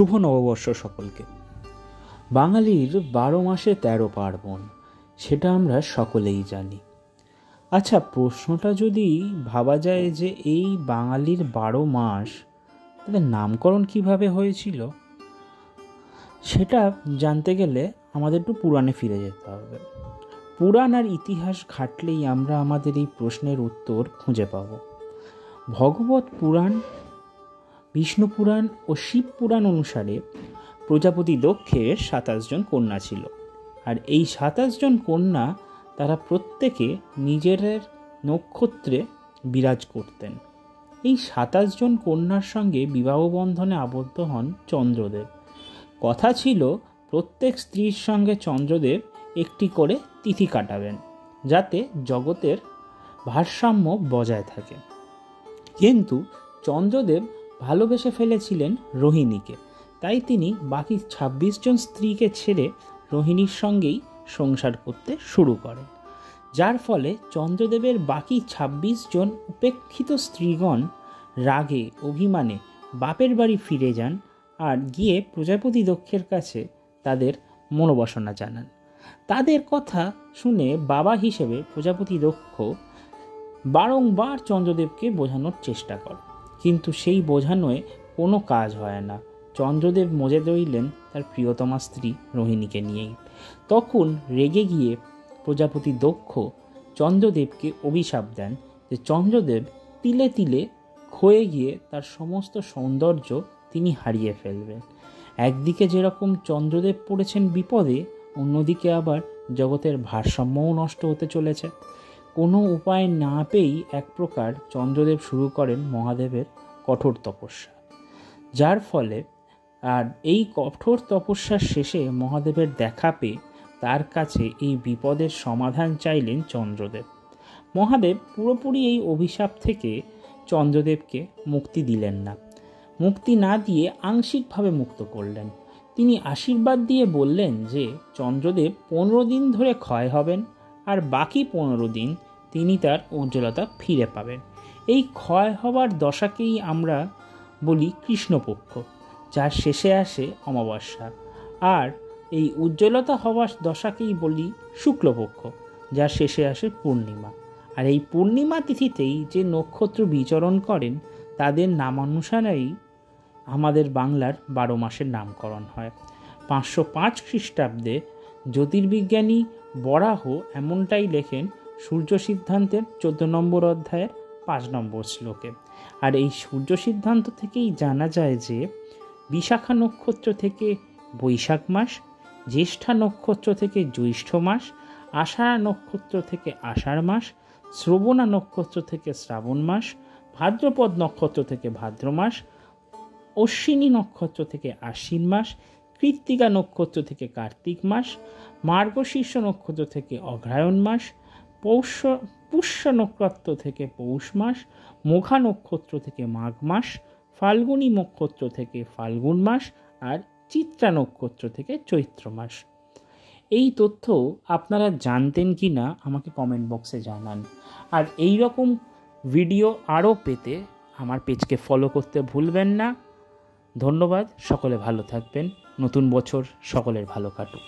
শুভ নববর্ষ সকলকে। বাঙালির 12 মাসে 13 পার্বণ, সেটা আমরা সকলেই জানি। আচ্ছা, প্রশ্নটা যদি ভাবা যায় যে এই বাঙালির 12 মাস তাদের নামকরণ কিভাবে হয়েছিল, সেটা জানতে গেলে আমাদের একটু পুরাণে ফিরে যেতে হবে। পুরাণ আর ইতিহাস ঘাটলেই আমরা আমাদের এই প্রশ্নের উত্তর খুঁজে পাব। ভগবত পুরাণ, বিষ্ণু পুরাণ ও শিব পুরাণ অনুসারে প্রজাপতি দক্ষের 27 জন কন্যা ছিল। আর এই 27 জন কন্যা তারা প্রত্যেকে নিজের নক্ষত্রে বিরাজ করতেন। এই 27 জন কন্যার সঙ্গে বিবাহ বন্ধনে আবদ্ধ হন চন্দ্রদেব। কথা ছিল প্রত্যেক স্ত্রীর সঙ্গে চন্দ্রদেব একটি করে তিথি কাটাবেন, যাতে জগতের ভারসাম্য বজায় থাকে। কিন্তু চন্দ্রদেব ভালোবেসে ফেলেছিলেন রোহিণীকে, তাই তিনি বাকি 26 জন স্ত্রীকে ছেড়ে রোহিণীর সঙ্গেই সংসার করতে শুরু করেন। যার ফলে চন্দ্রদেবের বাকি 26 জন উপেক্ষিত স্ত্রীগণ রাগে অভিমানে বাপের বাড়ি ফিরে যান আর গিয়ে প্রজাপতি দক্ষের কাছে তাদের মনোবাসনা জানান। তাদের কথা শুনে বাবা হিসেবে প্রজাপতি দক্ষ বারংবার চন্দ্রদেবকে বোঝানোর চেষ্টা করে, কিন্তু সেই বোঝানোয় কোনো কাজ হয় না। চন্দ্রদেব মজে রইলেন তার প্রিয়তমা স্ত্রী রোহিণীকে নিয়েই। তখন রেগে গিয়ে প্রজাপতি দক্ষ চন্দ্রদেবকে অভিশাপ দেন যে চন্দ্রদেব তিলে তিলে ক্ষয়ে গিয়ে তার সমস্ত সৌন্দর্য তিনি হারিয়ে ফেলবেন। একদিকে যেরকম চন্দ্রদেব পড়েছেন বিপদে, অন্যদিকে আবার জগতের ভারসাম্যও নষ্ট হতে চলেছে। কোনো উপায় না পেয়েই এক প্রকার চন্দ্রদেব শুরু করেন মহাদেবের কঠোর তপস্যা। যার ফলে আর এই কঠোর তপস্যার শেষে মহাদেবের দেখা পেয়ে তার কাছে এই বিপদের সমাধান চাইলেন চন্দ্রদেব। মহাদেব পুরোপুরি এই অভিশাপ থেকে চন্দ্রদেবকে মুক্তি দিলেন না। মুক্তি না দিয়ে আংশিকভাবে মুক্ত করলেন। তিনি আশীর্বাদ দিয়ে বললেন যে চন্দ্রদেব 15 দিন ধরে ক্ষয় হবেন, আর বাকি 15 দিন তিনি তার উজ্জ্বলতা ফিরে পাবেন। এই ক্ষয় হবার দশাকেই আমরা বলি কৃষ্ণপক্ষ, যার শেষে আসে অমাবস্যা, আর এই উজ্জ্বলতা হওয়ার দশাকেই বলি শুক্লপক্ষ, যার শেষে আসে পূর্ণিমা। আর এই পূর্ণিমা তিথিতেই যে নক্ষত্র বিচরণ করেন তাদের নামানুসারেই আমাদের বাংলার 12 মাসের নামকরণ হয়। 505 খ্রিস্টাব্দে জ্যোতির্বিজ্ঞানী বরাহ এমনটাই লেখেন সূর্য সিদ্ধান্তের 14 নম্বর অধ্যায়ের 5 নম্বর শ্লোকে। আর এই সূর্য সিদ্ধান্ত থেকেই জানা যায় যে বিশাখা নক্ষত্র থেকে বৈশাখ মাস, জ্যেষ্ঠা নক্ষত্র থেকে জ্যৈষ্ঠ মাস, আষাঢ়া নক্ষত্র থেকে আষাঢ় মাস, শ্রবণা নক্ষত্র থেকে শ্রাবণ মাস, ভাদ্রপদ নক্ষত্র থেকে ভাদ্র মাস, অশ্বিনী নক্ষত্র থেকে আশ্বিন মাস, কৃত্তিকা নক্ষত্র থেকে কার্তিক মাস, মার্গশীর্ষ নক্ষত্র থেকে অগ্রহায়ণ মাস, পুষ্য নক্ষত্র থেকে পৌষ মাস, মঘা নক্ষত্র থেকে মাঘ মাস, ফাল্গুনী নক্ষত্র থেকে ফাল্গুন মাস, আর চিত্রা নক্ষত্র থেকে চৈত্র মাস। এই তথ্য আপনারা জানতেন কি না আমাকে কমেন্ট বক্সে জানান। আর এই রকম ভিডিও আরও পেতে আমার পেজকে ফলো করতে ভুলবেন না। ধন্যবাদ, সকলে ভালো থাকবেন। নতুন বছর সকলের ভালো কাটুক।